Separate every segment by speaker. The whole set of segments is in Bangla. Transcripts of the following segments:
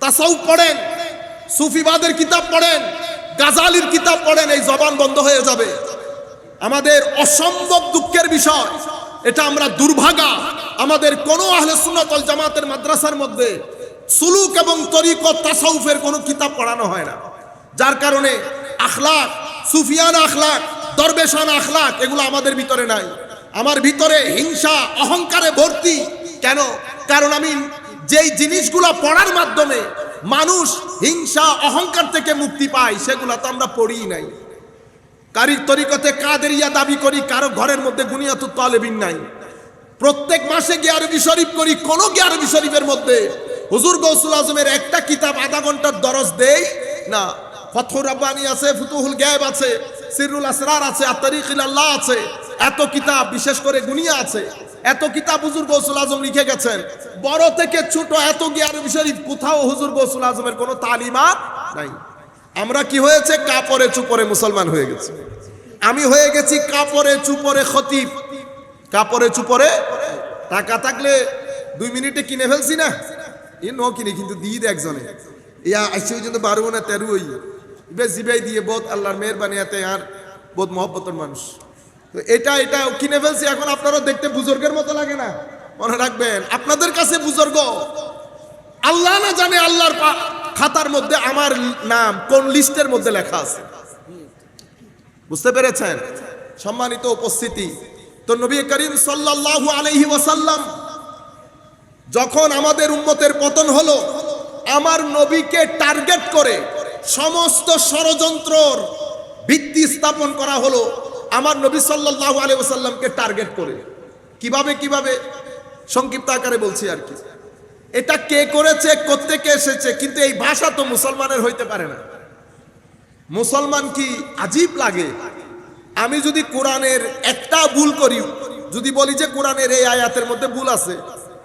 Speaker 1: তাসাউফ পড়েন, সুফিবাদের কিতাব পড়েন, গাজালির কিতাব পড়েন, এই জবান বন্ধ হয়ে যাবে। আমাদের অসম্ভব দুঃখের বিষয়, এটা আমরা দুর্ভাগা, আমাদের কোন আহলে সুন্নাত ওয়াল জামাতের মাদ্রাসার মধ্যে সুলুক এবং তরিকত তাসাউফের কোনো কিতাব পড়ানো হয় না। যার কারণে আখলাক, সুফিয়ানা আখলাক, দরবেশানা আখলাক এগুলো আমাদের ভিতরে নাই। আমার ভিতরে হিংসা অহংকারে ভর্তি। কেন? কারণ আমি যেই জিনিসগুলো পড়ার মাধ্যমে মানুষ হিংসা অহংকার থেকে মুক্তি পায় সেগুলো তো আমরা পড়িই নাই। কারির তরিকতে কাদেরিয়া দাবি করি, কারো ঘরের মধ্যে গুনিয়াতুত তালেবিন নাই। প্রত্যেক মাসে গিয়ারবি শরীফ করি, কোন গিয়ারবি শরীফের মধ্যে হুজুর গৌসুল আজমের একটা কিতাব আধা ঘন্টার দরজ দেই না। ফতহুর রাব্বানি আছে, ফুতুহুল গায়েব আছে, সিররুল আসরার আছে, আত-তারিক ইলাল্লাহ আছে, এত কিতাব, বিশেষ করে গুনিয়া আছে, এত কিতাব হুজুর গৌসুল আজম লিখে গেছেন। বড় থেকে ছোট এত গিয়ারবি শরীফ, কোথাও হুজুর গৌসুল আজমের কোনো তালিমাত নাই। আমরা কি হয়েছে? কাপড়ে চুপড়ে মুসলমান হয়ে গেছি। আমি হয়ে গেছি কাপড়ে চুপড়ে খতিব। কাপড়ে চুপড়ে টাকা থাকলে 2 মিনিটে কিনে ফেলছি না, এ ন কিনে কিন্তু দিয়ে দেয় একজনে, ইয়া আইসি পর্যন্ত 12 না 13 হই বেশ জিবাই দিয়ে বহুত আল্লাহর মেহরবানি, এতে আর বহুত মহব্বতের মানুষ। তো এটা কিনে ফেলছি। এখন আপনারা দেখতে বুজুর্গের মতো লাগে না? মনে রাখবেন, আপনাদের কাছে বুজুর্গ, আল্লাহ না জানে আল্লাহর খাতার মধ্যে আমার নাম কোন লিস্টের মধ্যে লেখা আছে। বুঝতে পেরেছেন? সম্মানিত উপস্থিতি, তো নবী করিম সাল্লাল্লাহু আলাইহি ওয়াসাল্লাম যখন আমাদের উম্মতের পতন হলো, আমার নবীকে টার্গেট করে সমস্ত ষড়যন্ত্রর ভিত্তি স্থাপন করা হলো আমার নবী সাল্লাল্লাহু আলাইহি ওয়াসাল্লামকে টার্গেট করে। কিভাবে সংক্ষিপ্ত আকারে বলছি আর কি। এটা কে করেছে, কোত্থেকে এসেছে, কিন্তু এই ভাষা তো মুসলমানের হইতে পারে না। মুসলমান কি আজীব লাগে। আমি যদি কোরআনের একটা ভুল করি, যদি বলি যে কোরআনের এই আয়াতের মধ্যে ভুল আছে,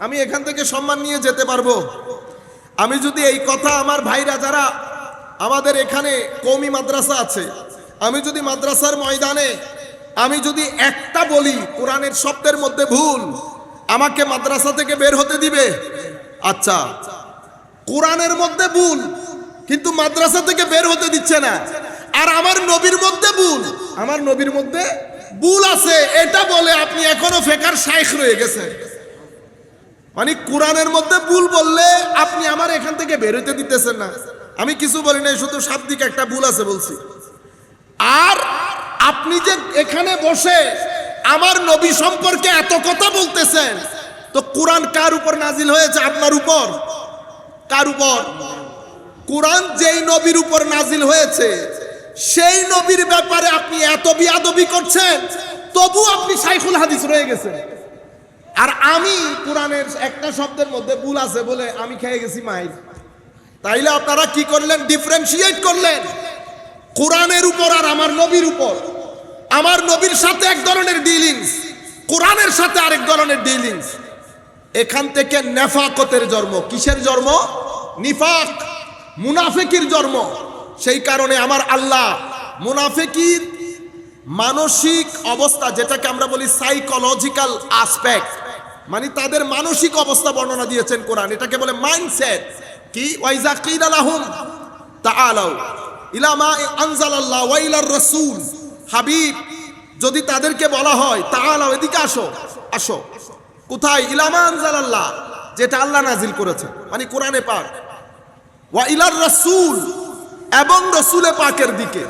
Speaker 1: আমি এখান থেকে সম্মান নিয়ে যেতে পারবো? আমি যদি এই কথা আমার ভাইরা যারা আমাদের এখানে কওমি মাদ্রাসা আছে, আমি যদি মাদ্রাসার ময়দানে আমি যদি একটা বলি কোরআনের শব্দের মধ্যে ভুল, আমাকে মাদ্রাসা থেকে বের হতে দিবে? আচ্ছা, কোরআনের মধ্যে ভুল কিন্তু মাদ্রাসা থেকে বের হতে দিচ্ছে না। আর আমার নবীর মধ্যে ভুল, আমার নবীর মধ্যে ভুল আছে এটা বলে আপনি এখনো ফেকার শাইখ রয়ে গেছেন। মানে কোরআনের মধ্যে ভুল বললে আপনি আমার এখান থেকে বের হতে দিতেছেন না। আমি কিছু বলি নাই, শুধু শাব্দিক একটা ভুল আছে বলছি। আর আপনি যে এখানে বসে আমার নবী সম্পর্কে এত কথা বলতেছেন, তো কোরআন কার উপর নাজিল হয়েছে? আপনার উপর। কার উপর? কোরআন যেই নবীর উপর নাজিল হয়েছে সেই নবীর ব্যাপারে আপনি এত বিয়াদবি করছেন, তবু আপনি শাইখুল হাদিস রয়ে গেছেন। আর আমি কোরআনের একটা শব্দের মধ্যে ভুল আছে বলে আমি খেয়ে গেছি মাইর। তাইলে আপনারা কি করলেন? ডিফারেন্সিয়েট করলেন কোরআনের উপর আর আমার নবীর উপর। আমার নবীর সাথে এক ধরনের ডিলিংস, কোরআনের সাথে আরেক ধরনের ডিলিংস। এখান থেকে নেফাকতের জন্ম। কিসের জন্ম? নিফাক, মুনাফিকির জন্ম। সেই কারণে আমার আল্লাহ মুনাফিকির মানসিক অবস্থা, যেটাকে আমরা বলি সাইকোলজিক্যাল আসপেক্ট, মানে তাদের মানসিক অবস্থা বর্ণনা দিয়েছেন কোরআন। এটাকে বলে মাইন্ডসেট। কি? ওয়াইজা কিলা লাহুম তাআলাউ ইলা মা আনজালাল্লাহু ওয়া ইলার রাসূল। হাবিব, যদি তাদেরকে বলা হয় তাআলাউ, এদিকে আসো, আসো কোথায়? ইলা মা আনজালাল্লাহ, যেটা আল্লাহ নাজিল করেছে, মানে কোরআনে পাক, ওয়া ইলার রাসূল, এবং রাসূলে পাকের দিকে।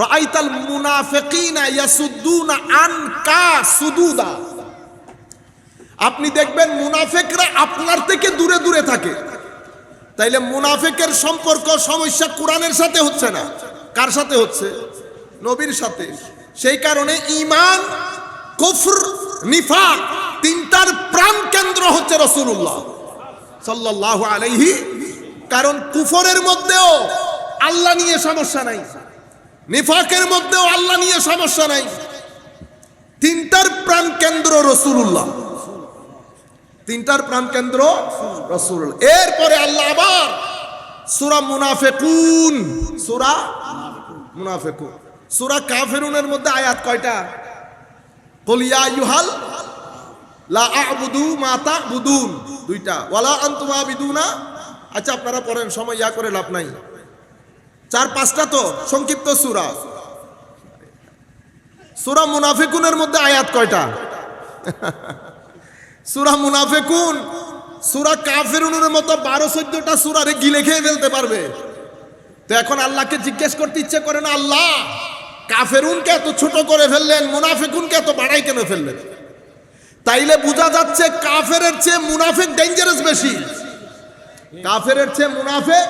Speaker 1: রাআইতাল মুনাফিকিনা ইয়াসুদ্দুনা আনকা সুদুদা। আপনি দেখবেন মুনাফিকরা আপনার থেকে দূরে দূরে থাকে। তাইলে মুনাফিকের সম্পর্ক সমস্যা কোরআনের সাথে হচ্ছে না, কার সাথে হচ্ছে? নবীর সাথে। সেই কারণে ঈমান, কুফর, নিফাক তিনটার প্রাণ কেন্দ্র হচ্ছে রাসূলুল্লাহ সাল্লাল্লাহু আলাইহি। কারণ কুফরের মধ্যেও আল্লাহ নিয়ে সমস্যা নাই, নিফাকের মধ্যেও আল্লাহ নিয়ে সমস্যা নাই। তিনটার প্রাণ কেন্দ্র রাসূলুল্লাহ, তিনটার প্রাণ কেন্দ্র রাসূলুল্লাহ। এরপরে আল্লাহ আবার সূরা মুনাফিকুন, সূরা মুনাফিকুন, সূরা কাফিরুনের মধ্যে আয়াত কয়টা? কুল ইয়া আইয়ুহাল লা আ'বুদু মা তা'বুদুন, দুইটা। ওয়ালা আনতুম আবিদুনা আচ্ছা আপনারা পড়েন, সময় করে লাভ নাই, 4-5টা তো সংক্ষিপ্ত সূরা। সূরা মুনাফিকুনের মধ্যে আয়াত কয়টা? সূরা মুনাফিকুন সূরা কাফিরুনের মতো 12-14টা সূরারে গিলে খেয়ে ফেলতে পারবে। তো এখন আল্লাহকে জিজ্ঞেস করতে ইচ্ছে করে না, আল্লাহ কাফেরুনকে এত ছোট করে ফেললেন, মুনাফিকুনকে এত বাড়াই কেন ফেললেন? তাইলে বোঝা যাচ্ছে কাফেরের চেয়ে মুনাফিক ডেঞ্জারাস বেশি, কাফেরের চেয়ে মুনাফিক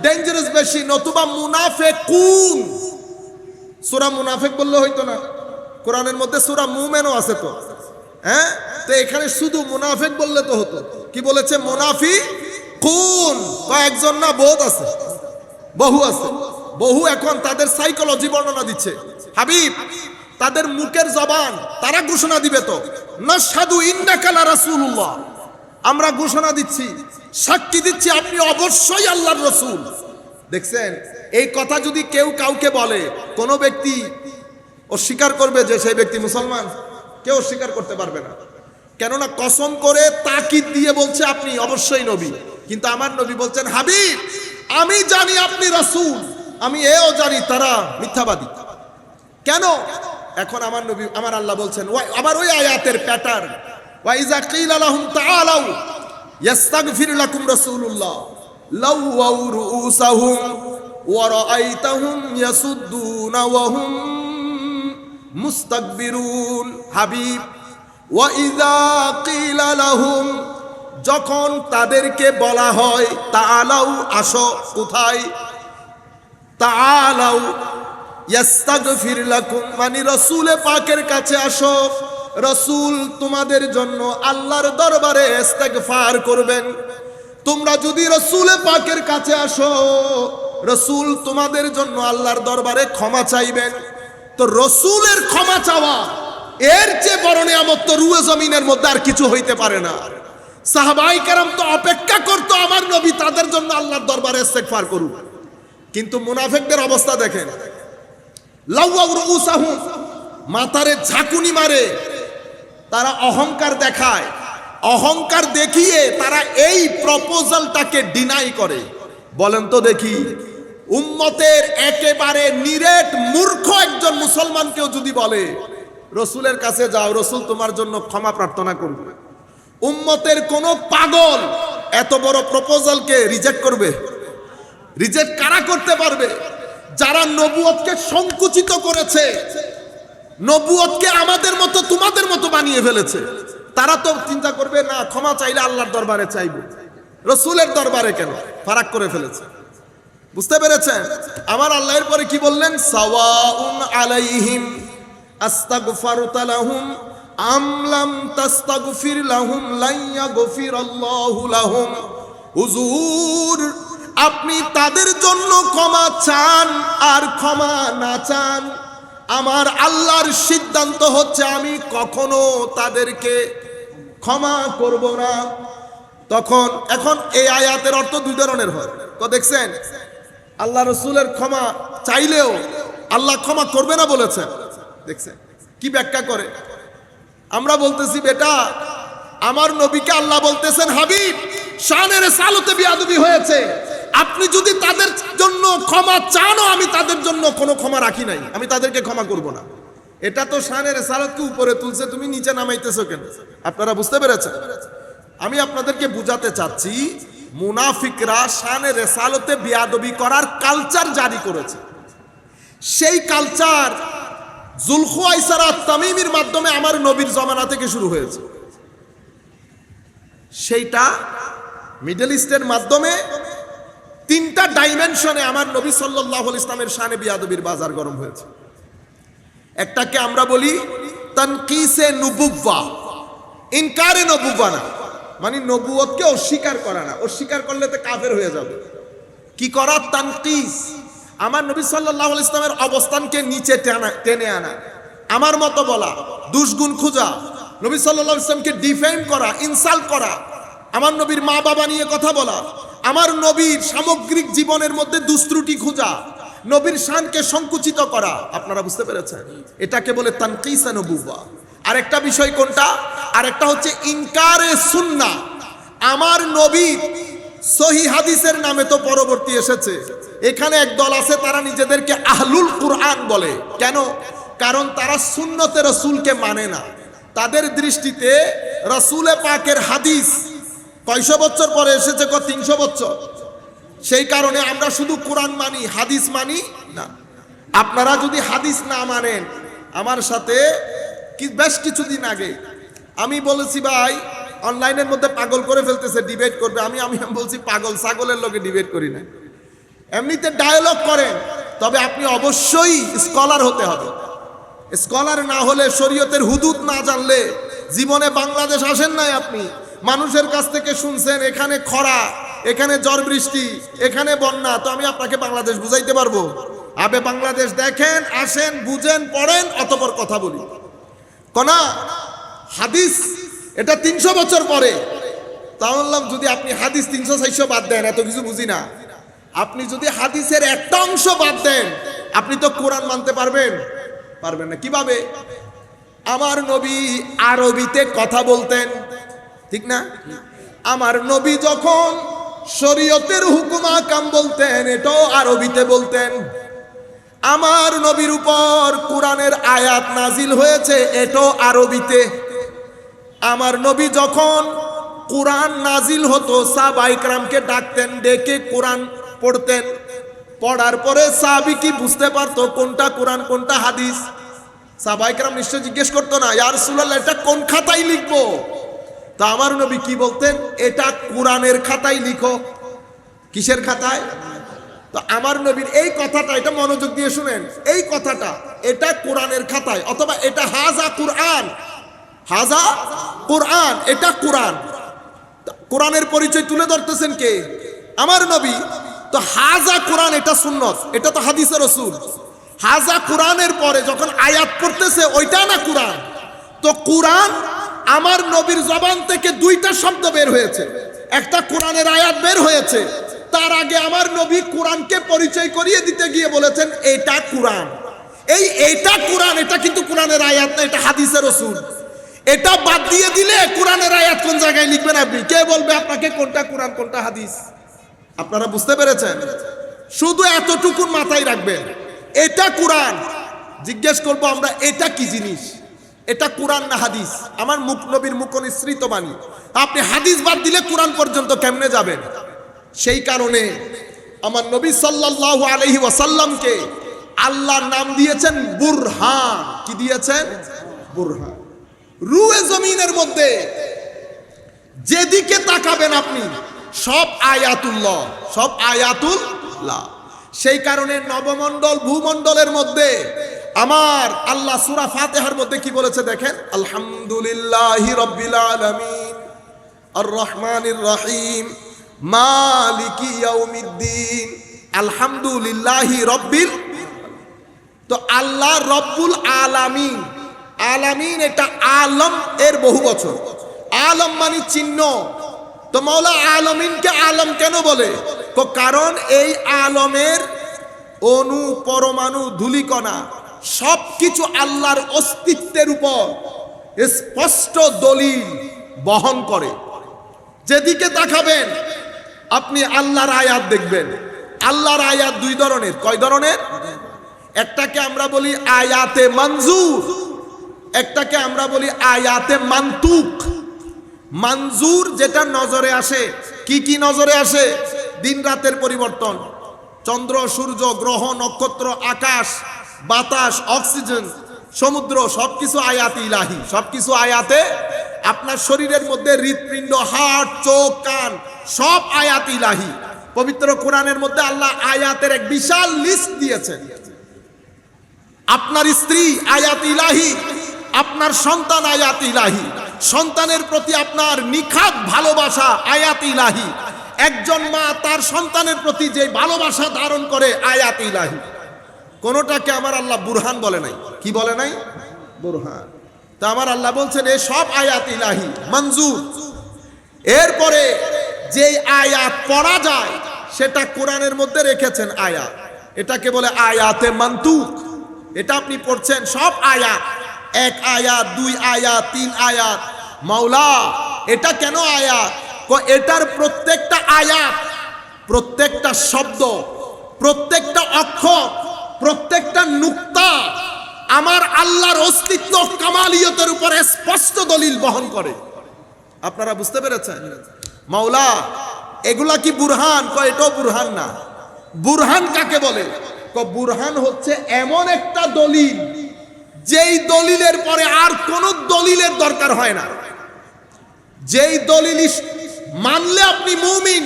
Speaker 1: ডেঞ্জারাস বেশি। নতুবা মুনাফিকুন সূরা মুনাফিক বললে হইতো না? কোরআনের মধ্যে সূরা মুমিনও আছে তো, হ্যাঁ? তো এখানে শুধু মুনাফিক বললে তো হতো। কি বলেছে? মুনাফিকুন। কয়েকজন না, বহুত আছে, বহু আছে, বহু। এখন তাদের সাইকোলজি বর্ণনা দিচ্ছে হাবিব, তাদের মুখের জবান, তারা ঘোষণা দিবে তো, নাশহাদু ইন্নাকা লা রাসূলুল্লাহ, আমরা ঘোষণা দিচ্ছি, সাক্ষী দিচ্ছি আপনি অবশ্যই আল্লাহর রাসূল। দেখছেন, এই কথা যদি কেউ কাউকে বলে, কোন ব্যক্তি অস্বীকার করবে যে সেই ব্যক্তি মুসলমান? কেউ অস্বীকার করতে পারবে না। কেননা কসম করে তাকিদ দিয়ে বলছে আপনি অবশ্যই নবী। কিন্তু আমার নবী বলছেন, হাবিব আমি জানি আপনি রাসূল, আমি এও জানি তারা মিথ্যাবাদী। কেন? এখন আমার নবী, আমার আল্লাহ বলছেন, আবার ওই আয়াতের প্যাটার্ন, ওয়া ইযা কিলা লাহুম তাআলাউ ইস্তাগফির লাকুম রাসূলুল্লাহ লাওয়াউ রুউসাহুম ওয়া রাআইতাহুম ইয়াসুদ্দুনা ওয়া হুম মুস্তাকবিরুন। হাবিব, ওয়া ইযা কিলা লাহুম, যখন তাদেরকে বলা হয়, তাআলাউ আসো, কোথায়? তাআলাউ ইস্তাগফির লাকুম, মানে রাসূল পাকের কাছে আসো, রাসূল তোমাদের জন্য আল্লাহর দরবারে ইস্তেগফার করবেন। তোমরা যদি রাসূল পাকের কাছে আসো, রাসূল তোমাদের জন্য আল্লাহর দরবারে ক্ষমা চাইবেন। তো রাসূলের ক্ষমা চাওয়া এর চেয়ে বড় নিয়ামত তো রুয়ে জমিনের মধ্যে আর কিছু হইতে পারে না। সাহাবায়ে কেরাম তো অপেক্ষা করতো আমার নবী তাদের জন্য আল্লাহর দরবারে ইস্তেগফার করুক। কিন্তু মুনাফিকদের অবস্থা দেখেন, লাওয়াউ রুউসাহুম, মাথারে ঝাঁকুনি মারে, তারা অহংকার দেখায়, অহংকার দেখিয়ে তারা এই প্রপোজালটাকে ডিনাই করে। বলেন তো দেখি, উম্মতের একেবারে নিরেট মূর্খ একজন মুসলমানকেও যদি বলে রসুলের কাছে যাও, রসুল তোমার জন্য ক্ষমা প্রার্থনা করবে, উম্মতের কোন পাগল এত বড় প্রপোজালকে রিজেক্ট করবে? রিজেক্ট কারা করতে পারবে? যারা নবুয়তকে সংকুচিত করেছে, নবুয়তকে আমাদের মতো তোমাদের মতো বানিয়ে ফেলেছে, তারা তো চিন্তা করবে না ক্ষমা চাইলে আল্লাহর দরবারে চাইবো, রসুলের দরবারে কেন? ফারাক করে ফেলেছে। বুঝতে পেরেছেন? আমার আল্লাহর পরে কি বললেন? সাওয়াউন আলাইহিম আস্তাগফারতা লাহুম আম লাম তাস্তাগফির লাহুম লা ইয়াগফিরাল্লাহু লাহুম। হুজুর, আপনি তাদের জন্য ক্ষমা চান আর ক্ষমা না চান, আমার আল্লাহর সিদ্ধান্ত হচ্ছে আমি কখনো তাদেরকে ক্ষমা করব না। তখন এখন এই আয়াতের অর্থ দুই ধরনের হয়। তো দেখছেন, আল্লাহ রসুলের ক্ষমা চাইলেও আল্লাহ ক্ষমা করবে না বলেছেন। দেখছেন কি ব্যাখ্যা করে? আমরা বলতেছি বেটা, আমার নবীকে আল্লাহ বলতেছেন, হাবিব শানের সালতে বিয়াদবি হয়েছে, আপনি যদি তাদের জন্য ক্ষমা চানও আমি তাদের জন্য কোনো ক্ষমা রাখি নাই, আমি তাদেরকে ক্ষমা করব না। এটা তো শানের সালতকে উপরে তুলছে, তুমি নিচে নামাইতেছো কেন? আপনারা বুঝতে পেরেছেন? আমি আপনাদেরকে বুঝাতে চাচ্ছি, মুনাফিকরা শানের রেসালতে বিয়াদবি করার কালচার জারি করেছে। সেই কালচার যুলখুয়াইসারা তামিমির মাধ্যমে আমার নবীর জমানা থেকে শুরু হয়েছে। সেইটা মিডল ইস্টের মাধ্যমে তিনটা ডাইমেনশনে আমার নবী সাল্লাল্লাহু আলাইহি ইসলামের শানে বিয়াদবির বাজার গরম হয়েছে। একটাকে আমরা বলি তানকিসে নবুওয়া, ইনকারে নবুওয়া না, মানে নবুয়তকে অস্বীকার করা না, অস্বীকার করলে তো কাফের হয়ে যাবে। কি করা? তানকিস, আমার নবী সাল্লাল্লাহু আলাইহি ইসলামের অবস্থানকে নিচে টেনে আনা, আমার মতো বলা, দুষ্গুণ খোঁজা, নবী সাল্লাল্লাহু আলাইহি ইসলামকে ডিফেন্ড করা, ইনসাল্ট করা, আমার নবীর মা বাবা নিয়ে কথা বলা, আমার নবীর সামগ্রিক জীবনের মধ্যে দুস্ত্রুটি খোঁজা, নবীর শানকে সংকুচিত করা। আপনারা বুঝতে পেরেছেন? এটাকে বলে তানকিসে নবুওয়া। আরেকটা বিষয় কোনটা? আরেকটা হচ্ছে ইনকারে সুন্নাহ। আমার নবী সহি হাদিসের নামে তো পরবর্তী এসেছে। এখানে একদল আছে তারা নিজেদেরকে আহলুল কুরআন বলে। কেন? কারণ তারা সুন্নতে রাসূলকে মানে না। তাদের দৃষ্টিতে রাসূলে পাকের হাদিস কয়শো বছর পরে এসেছে, 300 বছর। সেই কারণে আমরা শুধু কোরআন মানি, হাদিস মানি না। আপনারা যদি হাদিস না মানেন, আমার সাথে বেশ কিছুদিন আগে আমি বলেছি ভাই অনলাইনের মধ্যে পাগল করে ফেলতেছে, ডিবেট করবে। আমি বলছি পাগল ছাগলের লোকে ডিবেট করি না, এমনিতে ডায়ালগ করেন, তবে আপনি অবশ্যই স্কলার হতে হবে। স্কলার না হলে, শরীয়তের হুদুদ না জানলে জীবনে বাংলাদেশ আসেন নাই। আপনি মানুষের কাছ থেকে শুনছেন এখানে খরা, এখানে ঝড় বৃষ্টি, এখানে বন্যা, তো আমি আপনাকে বাংলাদেশ বুঝাইতে পারবো? আবে বাংলাদেশ দেখেন, আসেন, বুঝেন, পড়েন, অতঃপর কথা বলি। কোনা হাদিস এটা 300 বছর পরে। তা বললাম যদি আপনি হাদিস 300-400 বাদ দেন, এত কিছু বুঝি না। আপনি যদি হাদিসের একটা অংশ বাদ দেন, আপনি তো কোরআন মানতে পারবেন না। কিভাবে? আমার নবী আরবিতে কথা বলতেন, ঠিক না? আমার নবী যখন শরীয়তের হুকুম আহকাম বলতেন, এটাও আরবিতে বলতেন। আমার নবীর উপর কোরআনের আয়াত নাজিল হয়েছে, এটাও আরবিতে। আমার নবী যখন কোরআন নাজিল হতো, সাহাবায়ে কেরামকে ডাকতেন, ডেকে কোরআন পড়তেন। পড়ার পরে সাহাবী কি বুঝতে পারতো কোনটা কোরআন কোনটা হাদিস? সাহাবায়ে কেরাম নিশ্চয় জিজ্ঞেস করতো না, ইয়া রাসূলুল্লাহ এটা কোন খাতায় লিখবো? তা আমার নবী কি বলতেন? এটা কোরআনের খাতায় লিখো। কিসের খাতায়? তো আমার নবীর এই কথাটা, এটা মনোযোগ দিয়ে শুনেন, এই কথাটা এটা কোরআনের খাতায়, অথবা এটা হাজা কুরআন, হাজা কুরআন, এটা কোরআন। কোরআনের পরিচয় তুলে ধরতেছেন কে? আমার নবী। তো হাজা কোরআন, এটা সুন্নত, এটা তো হাদিসের রাসূল। হাজা কোরআনের পরে যখন আয়াত পড়তেছে, ওইটা না কোরআন। তো কোরআন আমার নবীর জবান থেকে দুইটা শব্দ বের হয়েছে, একটা কোরআনের আয়াত বের হয়েছে। তার আগে আমার নবী কোরআনকে পরিচয় করিয়ে দিতে গিয়ে বলেছেন এটা কোরআন। এইটা কোরআন, এটা কিন্তু কোরআনের আয়াত না, এটা হাদিসের রাসূল। এটা বাদ দিয়ে দিলে কোরআনের আয়াত কোন জায়গায় লিখবেন আপনি? কে বলবে আপনাকে কোনটা কোরআন কোনটা হাদিস? আপনারা বুঝতে পেরেছেন? শুধু এতটুকু মাথায় রাখবেন, এটা কোরআন। জিজ্ঞেস করবো আমরা, এটা কি জিনিস? এটা কোরআন না হাদিস? আমার মুখ নবীর মুখ নিঃসৃত বাণী। আপনি হাদিস বাদ দিলে কোরআন পর্যন্ত কেমনে যাবেন? সেই কারণে আমার নবী সাল্লাল্লাহু আলাইহি ওয়াসাল্লামকে আল্লাহর নাম দিয়েছেন বুরহান। কি দিয়েছেন? বুরহান। রুয়ে জমিনের মধ্যে যেদিকে তাকাবেন আপনি সব আয়াতুল্লাহ, সব আয়াতুল্লাহ। সেই কারণে নবমণ্ডল ভূমণ্ডলের মধ্যে আমার আল্লাহ সূরা ফাতিহার মধ্যে কি বলেছে দেখেন, আলহামদুলিল্লাহি রাব্বিল আলামিন আর রহমানির রহিম মালিকি ইয়াউমিদ্দিন। আলহামদুলিল্লাহি রাব্বিল, তো আল্লাহ রব্বুল আলামিন। আলামিন এটা আলম এর বহু বছর। আলম মানে চিহ্ন। তো মাওলা আলামিনকে আলম কেন বলে? কারণ এই আলমের অণু পরমাণু ধূলিকণা সবকিছু আল্লাহর অস্তিত্বের উপর স্পষ্ট দলিল বহন করে। যেদিকে তাকাবেন আপনি আল্লাহর আয়াত দেখবেন। আল্লাহর আয়াত দুই ধরনের। কয় ধরনের? একটাকে আমরা বলি আয়াতে মনজুর, একটাকে আমরা বলি আয়াতে মানতুক। মনজুর যেটা নজরে আসে। কি কি নজরে আসে? দিন রাতের পরিবর্তন, চন্দ্র সূর্য গ্রহ নক্ষত্র আকাশ বাতাস অক্সিজেন সমুদ্র, সবকিছু আয়াতে ইলাহি, সবকিছু আয়াতে। আপনার শরীরের মধ্যে হৃৎপিণ্ড হার্ট চোখ কান সব আয়াতে ইলাহি। পবিত্র কোরআনের মধ্যে আল্লাহ আয়াতের এক বিশাল লিস্ট দিয়েছেন। আপনার স্ত্রী আয়াত ইলাহি, আপনার সন্তান আয়াত ইলাহি, সন্তানের প্রতি আপনার নিখাত ভালোবাসা আয়াত ইলাহি, একজন মা তার সন্তানের প্রতি যে ভালোবাসা ধারণ করে আয়াত ইলাহি। কোনটাকে আমার আল্লাহ বুরহান বলে নাই। কি বলে নাই? বুরহান। তা আমার আল্লাহ বলছেন এই সব আয়াত ইলাহি মঞ্জুর। এরপরে যে আয়াত পড়া যায় সেটা কোরআনের মধ্যে রেখেছেন আয়াত, এটাকে বলে আয়াতে মানতুক। এটা আপনি পড়ছেন সব আয়াত, এক আয়াত দুই আয়াত তিন আয়াত। মাওলা এটা কেন আয়াত? এটার প্রত্যেকটা আয়াত, প্রত্যেকটা শব্দ, প্রত্যেকটা অক্ষর, প্রত্যেকটা নুক্তা আমার আল্লাহর অস্তিত্ব কামালিয়তের উপরে স্পষ্ট দলিল বহন করে। আপনারা বুঝতে পেরেছেন? মাওলা এগুলা কি বুরহান? এটাও বুরহান না। বুরহান কাকে বলে? বুরহান হচ্ছে এমন একটা দলিল যেই দলিলের পরে আর কোনো দলিলের দরকার হয় না। যেই দলিল মানলে আপনি মুমিন,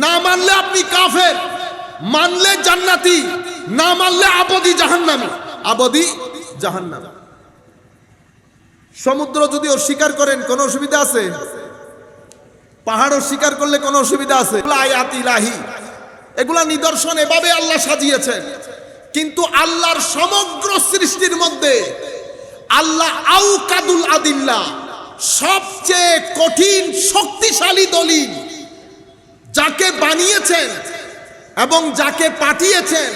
Speaker 1: না মানলে আপনি কাফের, মানলে জান্নাতি, না মানলে আবদি জাহান্নামী, আবদি জাহান্নামী। সমুদ্র যদি অস্বীকার করেন কোনো অসুবিধা আছে? পাহাড় অস্বীকার করলে কোনো অসুবিধা আছে? আয়াত ইলাহি, এগুলা নিদর্শন এভাবে আল্লাহ সাজিয়েছেন। কিন্তু আল্লাহর সমগ্র সৃষ্টির মধ্যে আল্লাহ আউকাদুল আদিল্লা, সবচেয়ে কঠিন শক্তিশালী দলিল, যাকে বানিয়েছেন এবং যাকে পাঠিয়েছেন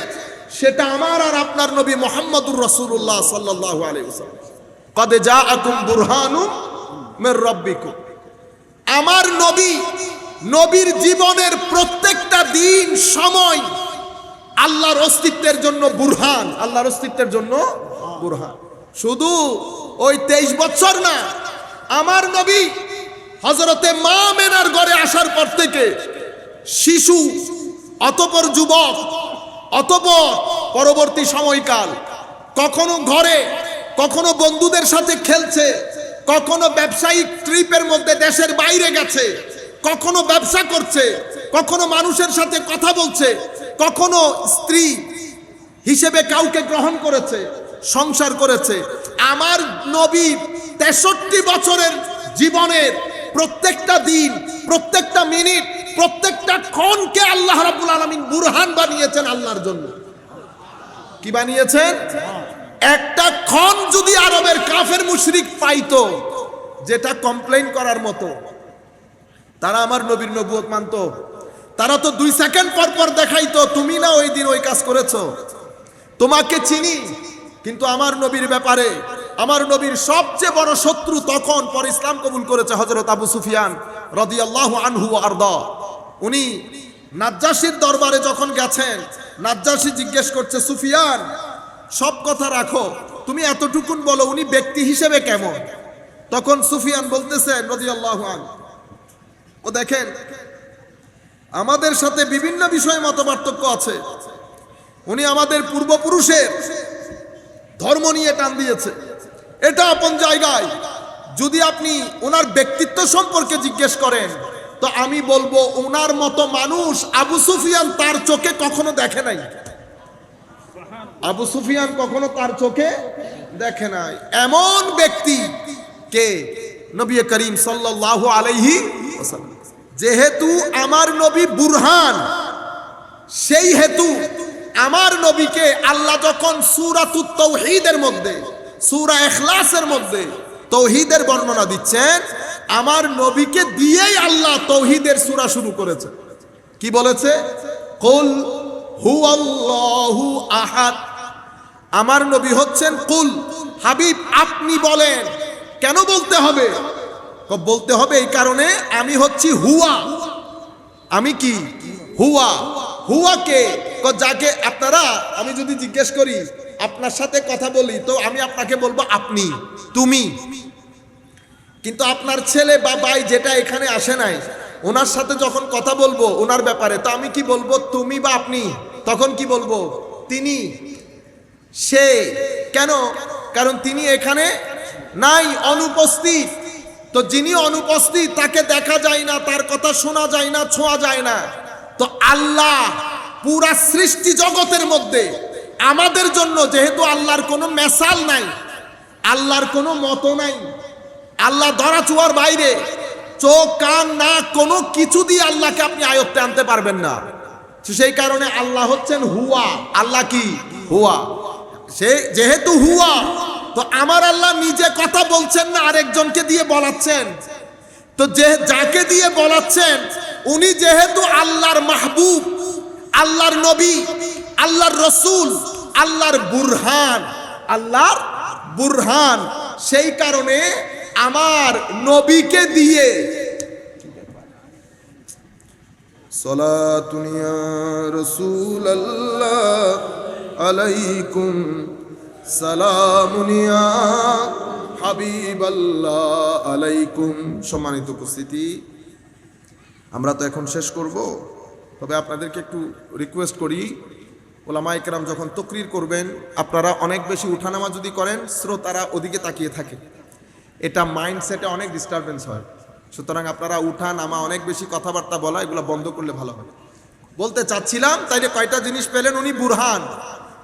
Speaker 1: সেটা আমার আর আপনার নবী মুহাম্মদুর রাসূলুল্লাহ সাল্লাল্লাহু আলাইহি ওয়াসাল্লাম। কদ জাআকুম বুরহানুম মির রাব্বিকুম। আমার নবী, নবীর জীবনের প্রত্যেকটা দিন সময় আল্লাহর অস্তিত্বের জন্য বুরহান, আল্লাহর অস্তিত্বের জন্য বুরহান। শুধু ওই 23 বছর না, আমার নবী হযরতে মা মেনার ঘরে আসার পর থেকে শিশু, অতঃপর যুবক, অতঃপর পরবর্তী সময়কাল, কখনো ঘরে, কখনো বন্ধুদের সাথে খেলছে, কখনো ব্যবসায়িক ট্রিপের মধ্যে দেশের বাইরে গেছে, কখনো ব্যবসা করছে, কখনো মানুষের সাথে কথা বলছে, কখনো স্ত্রী হিসেবে কাউকে গ্রহণ করেছে, সংসার করেছে। আমার নবী 63 বছরের জীবনের প্রত্যেকটা দিন, প্রত্যেকটা মিনিট, প্রত্যেকটা ক্ষণকে আল্লাহ রাব্বুল আলামিন বুরহান বানিয়েছেন আল্লাহর জন্য। কি বানিয়েছেন? একটা ক্ষণ যদি আরবের কাফের মুশরিক পাইতো যেটা কমপ্লেইন করার মতো, তারা আমার নবীর নবুয়ত মানতো? তারা তো 2 সেকেন্ড পর পর দেখাইতো, তুমি না ওই দিন ওই কাজ করেছো, তোমাকে চিনি। কিন্তু আমার নবীর ব্যাপারে আমার নবীর সবচেয়ে বড় শত্রু তখন, পর ইসলাম কবুল করেছে, হযরত আবু সুফিয়ান রাদিয়াল্লাহু আনহু ওয়া আরদা। উনি নাজ্জাশীর দরবারে যখন গেছেন, নাজ্জাশী জিজ্ঞেস করছে, সুফিয়ান সব কথা রাখো, তুমি এতটুকুন বলো উনি ব্যক্তি হিসেবে কেমন? তখন সুফিয়ান বলতেছেন রাদিয়াল্লাহু আনহু, ও দেখেন আমাদের সাথে বিভিন্ন বিষয়ে মতপার্থক্য আছে, উনি আমাদের পূর্বপুরুষের ধর্ম নিয়ে টান দিয়েছে, এটা আপন জায়গায়। যদি আপনি ওনার ব্যক্তিত্ব সম্পর্কে জিজ্ঞেস করেন তো আমি বলবো ওনার মতো মানুষ আবু সুফিয়ান তার চোখে কখনো দেখে নাই। আবু সুফিয়ান কখনো তার চোখে দেখে নাই। এমন ব্যক্তি কে? নবী করিম সাল্লাল্লাহু আলাইহি ওয়াসাল্লাম। যেহেতু আমার নবী বুরহান, সেই হেতু আমার নবীকে আল্লাহ যখন সূরাতুত তাওহীদের মধ্যে, সূরা ইখলাসের মধ্যে তাওহীদের বর্ণনা দিচ্ছেন, আমার নবীকে দিয়েই আল্লাহ তাওহীদের সূরা শুরু করেছে। কি বলেছে? কুল হুয়াল্লাহু আহাদ। আমার নবী হচ্ছেন কুল, হাবিব আপনি বলেন। কেন বলতে হবে? বলতে হবে এই কারণে, আমি হচ্ছি হুয়া। আমি কি? হুয়া। হুয়াকে, যাকে আপনারা, আমি যদি জিজ্ঞেস করি, আপনার সাথে কথা বলি, তো আমি আপনাকে বলবো আপনি, তুমি। কিন্তু আপনার ছেলে বা ভাই যেটা এখানে আসে নাই, ওনার সাথে যখন কথা বলবো ওনার ব্যাপারে, তো আমি কি বলবো? তুমি বা আপনি। তখন কি বলবো? তিনি, সে। কেন? কারণ তিনি এখানে নাই, অনুপস্থিত। তো যিনি অনুপস্থিত তাকে দেখা যায় না, তার কথা শোনা যায় না, ছোঁয়া যায় না। তো আল্লাহ পুরা সৃষ্টি জগতের মধ্যে আমাদের জন্য, যেহেতু আল্লাহর কোনো মেসাল নাই, আল্লাহর কোনো মতো নাই, আল্লাহ ধরা ছোঁয়ার বাইরে, চোখ কান না কোনো কিছু দিয়ে আল্লাহকে আপনি আয়ত্তে আনতে পারবেন না। সেই কারণে আল্লাহ হচ্ছেন হুয়া। আল্লাহ কি? হুয়া। সে যেহেতু হুয়া, তো আমার আল্লাহ নিজে কথা বলছেন না, আরেকজনকে দিয়ে বলাচ্ছেন। তো যে যাকে দিয়ে বলাচ্ছেন উনি যেহেতু আল্লাহর মাহবুব, আল্লাহর নবী, আল্লাহর রসুল, আল্লাহর বুরহান, আল্লাহর বুরহান, সেই কারণে আমার নবীকে দিয়ে সালাতুন ইয়া রাসূলাল্লাহ আলাইকুম সালামুন ইয়া হাবিবাল্লাহ আলাইকুম। সম্মানিত উপস্থিতি, আমরা তো এখন শেষ করব, তবে আপনাদেরকে একটু রিকোয়েস্ট করি, ওলামায়ে কেরাম যখন তাকরীর করবেন আপনারা অনেক বেশি উঠানামা যদি করেন শ্রোতারা ওদিকে তাকিয়ে থাকে, এটা মাইন্ডসেটে অনেক ডিস্টারবেন্স হয়। সুতরাং আপনারা উঠা নামা অনেক বেশি কথাবার্তা বলা এগুলো বন্ধ করলে ভালো হয়। বলতে চাচ্ছিলাম, তাইলে কয়টা জিনিস পেলেন উনি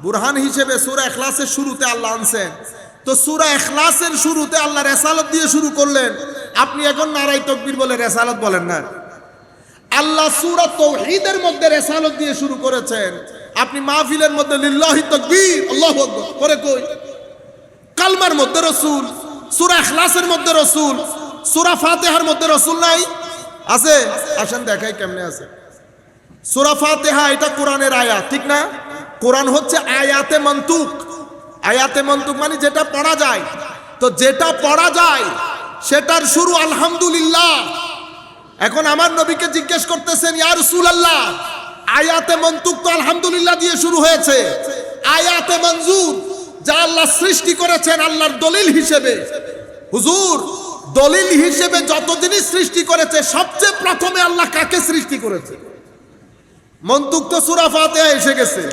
Speaker 1: বুরহান হিসেবে সূরা ইখলাসের শুরুতে আল্লাহ আনছেন। তো সূরা ইখলাসের শুরুতে আল্লাহ রেসালত দিয়ে শুরু করলেন, আপনি এখন নারায়ে তাকবীর বলে রেসালত বলেন না। আল্লাহ সূরা তাওহীদের মধ্যে রেসালত দিয়ে শুরু করেছেন, আপনি মাহফিলের মধ্যে লিল্লাহি তাকবীর আল্লাহু আকবার করে কই। কালমার মধ্যে রাসূল, সূরা ইখলাসের মধ্যে রাসূল, সূরা ফাতিহার মধ্যে রাসূল নাই? আছে? আসেন দেখাই কেমনে আছে। সূরা ফাতিহা এটা কোরআনের আয়াত, ঠিক না? কোরআন হচ্ছে আয়াতে মন্তুক। আয়াতে মন্তুক মানে যেটা পড়া যায়। তো যেটা পড়া যায় সেটার শুরু আলহামদুলিল্লাহ। এখন আমার নবীকে জিজ্ঞেস করতেছেন, ইয়া রাসূলুল্লাহ, আয়াতে মন্তুক তো আলহামদুলিল্লাহ দিয়ে শুরু হয়েছে, আয়াতে মনজুর যা আল্লাহ সৃষ্টি করেছেন আল্লাহর দলিল হিসেবে, হুজুর দলিল হিসেবে যত জিনিস সৃষ্টি করেছে সবচেয়ে প্রথমে আল্লাহ কাকে সৃষ্টি করেছে? মন্তুক তো সূরা ফাতিহা এসে গেছে,